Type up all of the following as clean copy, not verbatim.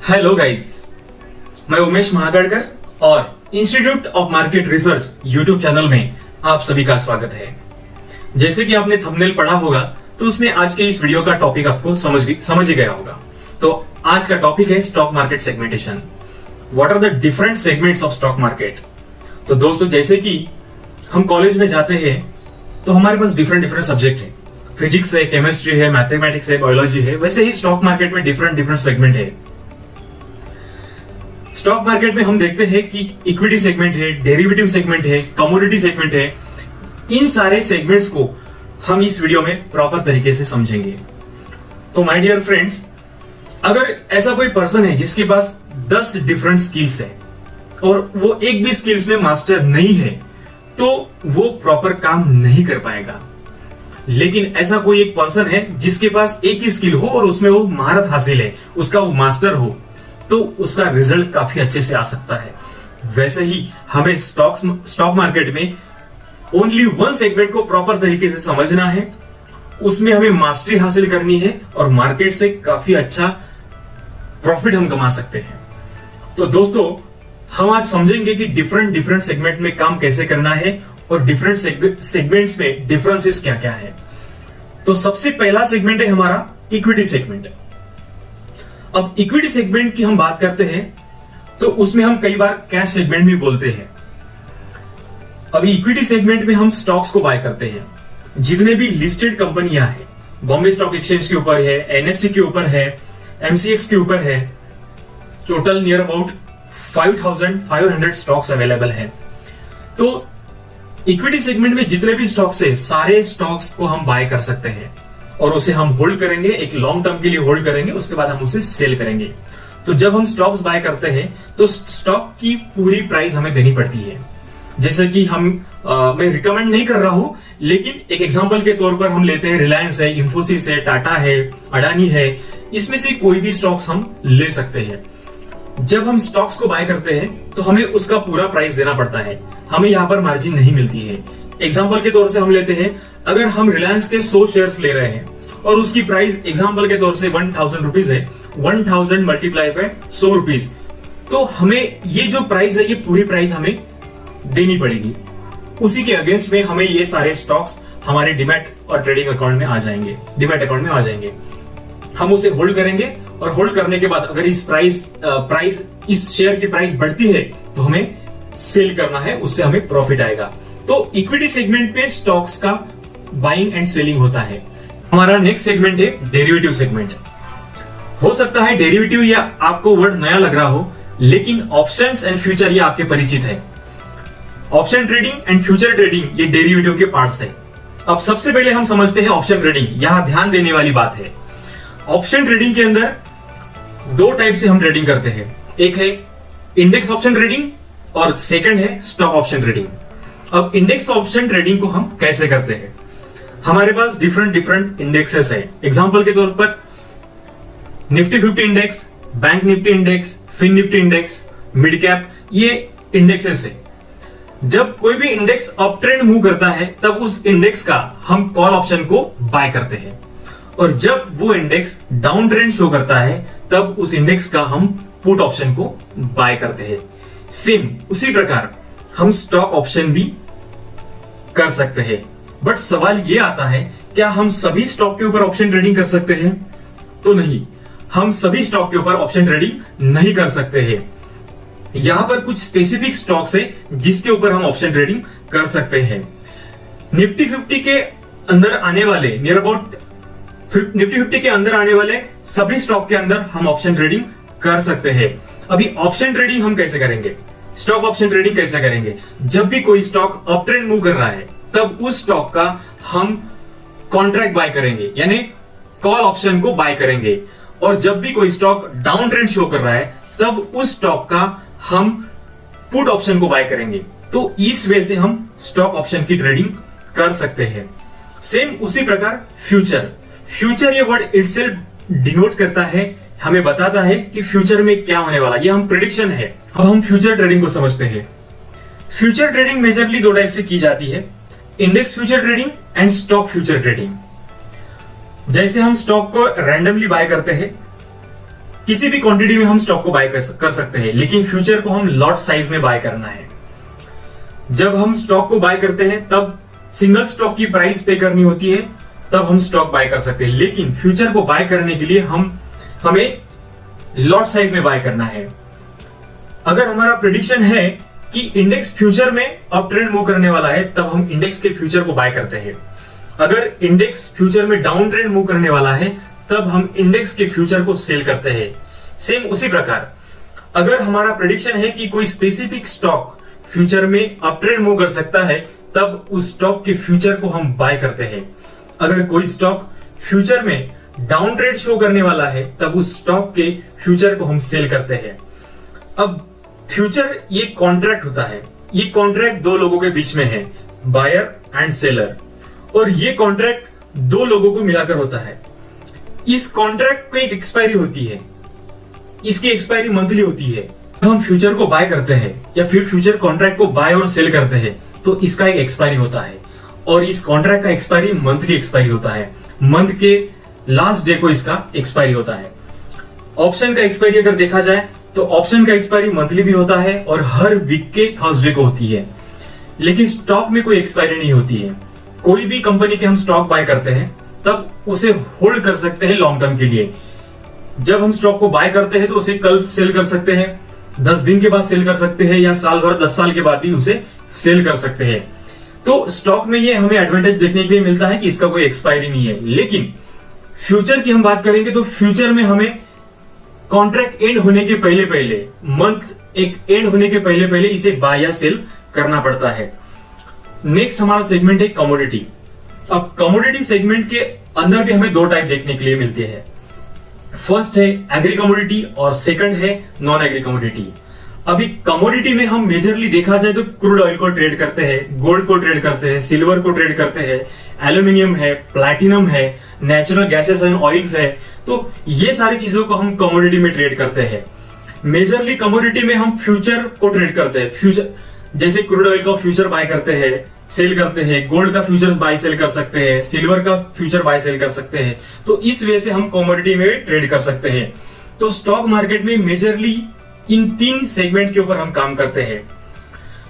Hello guys, मैं उमेश महागड़कर और institute of market research YouTube channel में आप सभी का स्वागत है। जैसे कि आपने थंबनेल पढ़ा होगा तो उसमें आज के इस वीडियो का टॉपिक आपको समझ ही गया होगा। तो आज का टॉपिक है stock market segmentation. What are the different segments of stock market. तो दोस्तों, जैसे कि हम कॉलेज में जाते हैं तो हमारे पास डिफरेंट सब्जेक्ट है, फिजिक्स है, केमिस्ट्री है, मैथमेटिक्स है, बायोलॉजी है। वैसे ही स्टॉक मार्केट में डिफरेंट सेगमेंट है। स्टॉक मार्केट में हम देखते हैं कि इक्विटी सेगमेंट है, डेरिवेटिव सेगमेंट है, कमोडिटी सेगमेंट है। इन सारे सेगमेंट्स को हम इस वीडियो में प्रॉपर तरीके से समझेंगे। तो माय डियर फ्रेंड्स, अगर ऐसा कोई पर्सन है जिसके पास 10 डिफरेंट स्किल्स है और वो एक भी स्किल्स में मास्टर नहीं है तो वो प्रॉपर काम नहीं कर पाएगा। लेकिन ऐसा कोई एक पर्सन है जिसके पास एक ही स्किल हो और उसमें वो महारत हासिल है, उसका वो मास्टर हो, तो उसका रिजल्ट काफी अच्छे से आ सकता है। वैसे ही हमें स्टॉक मार्केट में ओनली वन सेगमेंट को प्रॉपर तरीके से समझना है, उसमें हमें मास्टरी हासिल करनी है और मार्केट से काफी अच्छा प्रॉफिट हम कमा सकते हैं। तो दोस्तों, हम आज समझेंगे कि डिफरेंट सेगमेंट में काम कैसे करना है और डिफरेंट सेगमेंट्स में डिफरेंसेस क्या क्या है। तो सबसे पहला सेगमेंट है हमारा इक्विटी सेगमेंट। अब इक्विटी सेगमेंट की हम बात करते हैं तो उसमें हम कई बार कैश सेगमेंट भी बोलते हैं। अभी इक्विटी सेगमेंट में हम स्टॉक्स को बाय करते हैं। जितने भी लिस्टेड कंपनियां हैं, बॉम्बे स्टॉक एक्सचेंज के ऊपर है, एनएससी के ऊपर है, एमसीएक्स के ऊपर है, total near about 5500 stocks available हैं। तो इक्विटी सेगमेंट में जितने भी स्टॉक्स है, सारे स्टॉक्स को हम बाय कर सकते हैं और उसे हम होल्ड करेंगे, एक लॉन्ग टर्म के लिए होल्ड करेंगे, उसके बाद हम उसे सेल करेंगे। तो जब हम स्टॉक्स बाय करते हैं तो स्टॉक की पूरी प्राइस हमें देनी पड़ती है। जैसे कि मैं रिकमेंड नहीं कर रहा हूं, लेकिन एक एग्जांपल के तौर पर हम लेते हैं रिलायंस है, इंफोसिस है, टाटा है, अडानी है। इसमें से कोई भी स्टॉक्स हम ले सकते हैं। जब हम स्टॉक्स को बाय करते हैं तो हमें उसका पूरा प्राइस देना पड़ता है, हमें यहाँ पर मार्जिन नहीं मिलती है। एग्जाम्पल के तौर से हम लेते हैं, अगर हम रिलायंस के 100 शेयर्स ले रहे हैं और उसकी प्राइस एग्जाम्पल के तौर से 1000 रुपीज है, 1000 मल्टीप्लाई बाय 100 रुपीज, तो हमें ये जो प्राइस है, ये पूरी प्राइस हमें देनी पड़ेगी। उसी के अगेंस्ट में हमें ये सारे स्टॉक्स हमारे डीमैट और ट्रेडिंग अकाउंट में आ जाएंगे, डीमैट अकाउंट में आ जाएंगे। हम उसे होल्ड करेंगे और होल्ड करने के बाद अगर इस शेयर की प्राइस बढ़ती है तो हमें सेल करना है, उससे हमें प्रॉफिट आएगा। तो इक्विटी सेगमेंट में स्टॉक्स का बाइंग एंड सेलिंग होता है। हमारा नेक्स्ट सेगमेंट है डेरिवेटिव सेगमेंट। हो सकता है डेरिवेटिव या आपको वर्ड नया लग रहा हो, लेकिन ऑप्शंस एंड फ्यूचर ये आपके परिचित है। Option trading and future trading ये डेरिवेटिव के पार्ट्स है। अब सबसे पहले हम समझते हैं ऑप्शन ट्रेडिंग। यहां ध्यान देने वाली बात है, ऑप्शन ट्रेडिंग के अंदर दो टाइप से हम ट्रेडिंग करते हैं। एक है इंडेक्स ऑप्शन ट्रेडिंग और सेकंड है स्टॉक ऑप्शन ट्रेडिंग। अब इंडेक्स ऑप्शन ट्रेडिंग को हम कैसे करते हैं? हमारे पास डिफरेंट इंडेक्सेस है। एग्जांपल के तौर पर Nifty 50 index, bank Nifty index, fin Nifty index, mid cap, ये इंडेक्सेस है। जब कोई भी इंडेक्स अप ट्रेंड मूव करता है तब उस इंडेक्स का हम कॉल ऑप्शन को बाय करते हैं, और जब वो इंडेक्स डाउन ट्रेंड शो करता है तब उस इंडेक्स का हम पुट ऑप्शन को बाय करते हैं। सेम उसी प्रकार हम स्टॉक ऑप्शन भी कर सकते हैं। बट सवाल ये आता है, क्या हम सभी स्टॉक के ऊपर ऑप्शन ट्रेडिंग कर सकते हैं? तो नहीं, हम सभी स्टॉक के ऊपर ऑप्शन ट्रेडिंग नहीं कर सकते हैं। यहां पर कुछ स्पेसिफिक स्टॉक्स है जिसके ऊपर हम ऑप्शन ट्रेडिंग कर सकते हैं। निफ्टी 50 के अंदर आने वाले नियर अबाउट निफ्टी 50 के अंदर आने वाले सभी स्टॉक के अंदर हम ऑप्शन ट्रेडिंग कर सकते हैं। अभी ऑप्शन ट्रेडिंग हम कैसे करेंगे, स्टॉक ऑप्शन ट्रेडिंग कैसे करेंगे? जब भी कोई स्टॉक अप ट्रेंड मूव कर रहा है तब उस स्टॉक का हम कॉन्ट्रैक्ट बाय करेंगे, यानी कॉल ऑप्शन को बाय करेंगे, और जब भी कोई स्टॉक डाउन ट्रेंड शो कर रहा है तब उस स्टॉक का हम पुट ऑप्शन को बाय करेंगे। तो इस वे से हम स्टॉक ऑप्शन की ट्रेडिंग कर सकते हैं। सेम उसी प्रकार फ्यूचर ये वर्ड इटसेल्फ डिनोट करता है, हमें बताता है कि फ्यूचर में क्या होने वाला, ये हम प्रेडिक्शन है। अब हम फ्यूचर ट्रेडिंग को समझते हैं। फ्यूचर ट्रेडिंग मेजरली दो टाइप से की जाती है, index future trading and stock future trading. जैसे हम स्टॉक को रैंडमली बाय करते हैं, किसी भी क्वांटिटी में हम स्टॉक को बाय कर सकते हैं, लेकिन फ्यूचर को हम लॉट साइज में बाय करना है। जब हम स्टॉक को बाय करते हैं तब सिंगल स्टॉक की प्राइस पे करनी होती है, तब हम स्टॉक बाय कर सकते हैं। लेकिन फ्यूचर को बाय करने के लिए हमें लॉट साइज में बाय करना है। अगर हमारा प्रेडिक्शन है कि इंडेक्स फ्यूचर में अप ट्रेंड मूव करने वाला है, तब हम इंडेक्स के फ्यूचर को बाय करते हैं। अगर इंडेक्स फ्यूचर में डाउन ट्रेंड मूव करने वाला है, तब हम इंडेक्स के फ्यूचर को सेल करते हैं। सेम उसी प्रकार अगर हमारा प्रेडिक्शन है कि कोई स्पेसिफिक स्टॉक फ्यूचर में अप ट्रेंड मूव कर सकता है, तब उस स्टॉक के फ्यूचर को हम बाय करते हैं। अगर कोई स्टॉक फ्यूचर में डाउन ट्रेंड शो करने वाला है, तब उस स्टॉक के फ्यूचर को हम सेल करते हैं। अब फ्यूचर ये कॉन्ट्रैक्ट होता है। ये कॉन्ट्रैक्ट दो लोगों के बीच में है, बायर एंड सेलर, और ये कॉन्ट्रैक्ट दो लोगों को मिलाकर होता है। इस कॉन्ट्रैक्ट को एक एक्सपायरी होती है, इसकी एक्सपायरी मंथली होती है। जब हम फ्यूचर को बाय करते हैं या फिर फ्यूचर कॉन्ट्रैक्ट को बाय और सेल करते हैं, तो इसका एक एक्सपायरी होता है, और इस कॉन्ट्रैक्ट का एक्सपायरी मंथली एक्सपायरी होता है। मंथ के लास्ट डे को इसका एक्सपायरी होता है। ऑप्शन का एक्सपायरी अगर देखा जाए तो ऑप्शन का एक्सपायरी मंथली भी होता है और हर वीक के थर्सडे को होती है। लेकिन स्टॉक में कोई एक्सपायरी नहीं होती है। कोई भी कंपनी के हम स्टॉक बाय करते हैं तब उसे होल्ड कर सकते हैं लॉन्ग टर्म के लिए। जब हम स्टॉक को बाय करते हैं तो उसे कल सेल कर सकते हैं, 10 दिन के बाद सेल कर सकते हैं, या साल भर 10 साल के बाद भी उसे सेल कर सकते हैं। तो स्टॉक में ये हमें एडवांटेज देखने के लिए मिलता है कि इसका कोई एक्सपायरी नहीं है। लेकिन फ्यूचर की हम बात करेंगे तो फ्यूचर में हमें कॉन्ट्रैक्ट एंड होने के पहले मंथ एक एंड होने के पहले इसे बाय या सेल करना पड़ता है। नेक्स्ट हमारा सेगमेंट है कमोडिटी। अब कमोडिटी सेगमेंट के अंदर भी हमें दो टाइप देखने के लिए मिलते हैं। फर्स्ट है एग्री कमोडिटी और सेकंड है नॉन एग्री कमोडिटी। अभी कमोडिटी में हम मेजरली देखा जाए तो क्रूड ऑयल को ट्रेड करते हैं, गोल्ड को ट्रेड करते हैं, सिल्वर को ट्रेड करते हैं, एल्यूमिनियम है, प्लैटिनम है, नेचुरल गैसेस एंड ऑयल्स है। तो ये सारी चीजों को हम कमोडिटी में ट्रेड करते हैं। मेजरली कमोडिटी में हम फ्यूचर को ट्रेड करते हैं। फ्यूचर जैसे क्रूड ऑयल का फ्यूचर बाय करते हैं, सेल करते हैं, गोल्ड का फ्यूचर बाय सेल कर सकते हैं, सिल्वर का फ्यूचर बाय सेल कर सकते हैं। तो इस वजह से हम कमोडिटी में ट्रेड कर सकते हैं। तो स्टॉक मार्केट में मेजरली इन 3 सेगमेंट के ऊपर हम काम करते हैं।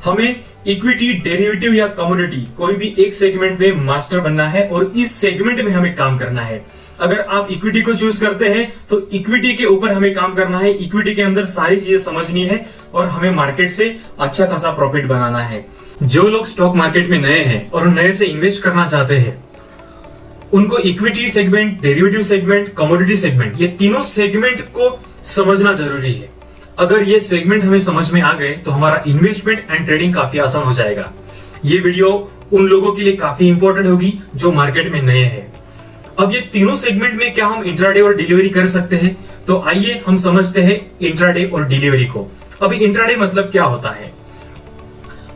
हमें इक्विटी, डेरिवेटिव या कमोडिटी कोई भी एक सेगमेंट में मास्टर बनना है और इस सेगमेंट में हमें काम करना है। अगर आप इक्विटी को चूज करते हैं तो इक्विटी के ऊपर हमें काम करना है। इक्विटी के अंदर सारी चीजें समझनी है और हमें मार्केट से अच्छा खासा प्रॉफिट बनाना है। जो लोग स्टॉक मार्केट में नए हैं और नए से इन्वेस्ट करना चाहते हैं, उनको equity segment, derivative segment, commodity segment, ये तीनों सेगमेंट को समझना जरूरी है। अगर ये सेगमेंट हमें समझ में आ गए तो हमारा इन्वेस्टमेंट एंड ट्रेडिंग काफी आसान हो जाएगा। ये वीडियो उन लोगों के लिए काफी इंपॉर्टेंट होगी जो मार्केट में नए हैं। अब ये तीनों सेगमेंट में क्या हम इंट्राडे और डिलीवरी कर सकते हैं? तो आइए हम समझते हैं इंट्राडे और डिलीवरी को। अभी इंट्राडे मतलब क्या होता है?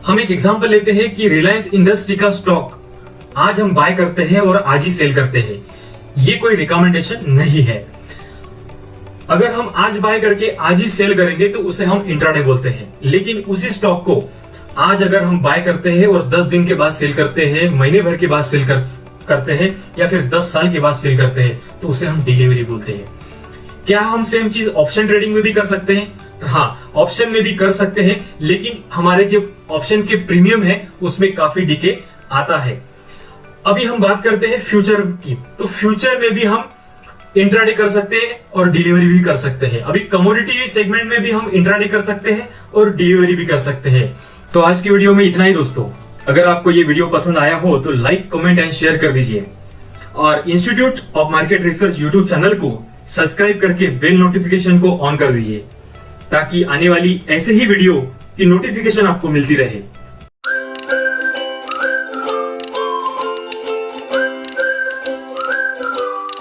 हम एक एग्जांपल लेते हैं कि रिलायंस इंडस्ट्री का स्टॉक आज हम बाय करते हैं और आज ही सेल करते हैं। ये कोई रिकमेंडेशन नहीं है। अगर हम आज बाय करके आज ही सेल करेंगे तो उसे हम इंट्राडे बोलते हैं। लेकिन उसी स्टॉक को आज अगर हम बाय करते हैं और 10 दिन के बाद सेल करते हैं, महीने भर के बाद सेल करते हैं या फिर 10 साल के बाद सेल करते हैं, तो उसे हम डिलीवरी बोलते हैं। क्या हम सेम चीज ऑप्शन ट्रेडिंग में भी कर सकते हैं? हाँ, ऑप्शन में भी कर सकते हैं, लेकिन हमारे जो ऑप्शन के प्रीमियम है उसमें काफी डिके आता है। अभी हम बात करते हैं फ्यूचर की। तो फ्यूचर में भी हम इंट्राडे कर सकते हैं और डिलीवरी भी कर सकते हैं। अभी कमोडिटी सेगमेंट में भी हम इंट्राडे कर सकते हैं और डिलीवरी भी कर सकते हैं। तो आज की वीडियो में इतना ही दोस्तों। अगर आपको ये वीडियो पसंद आया हो तो लाइक, कमेंट एंड शेयर कर दीजिए और institute of market research YouTube channel को सब्सक्राइब करके बेल नोटिफिकेशन को ऑन कर दीजिए ताकि आने वाली ऐसे ही वीडियो की नोटिफिकेशन आपको मिलती रहे।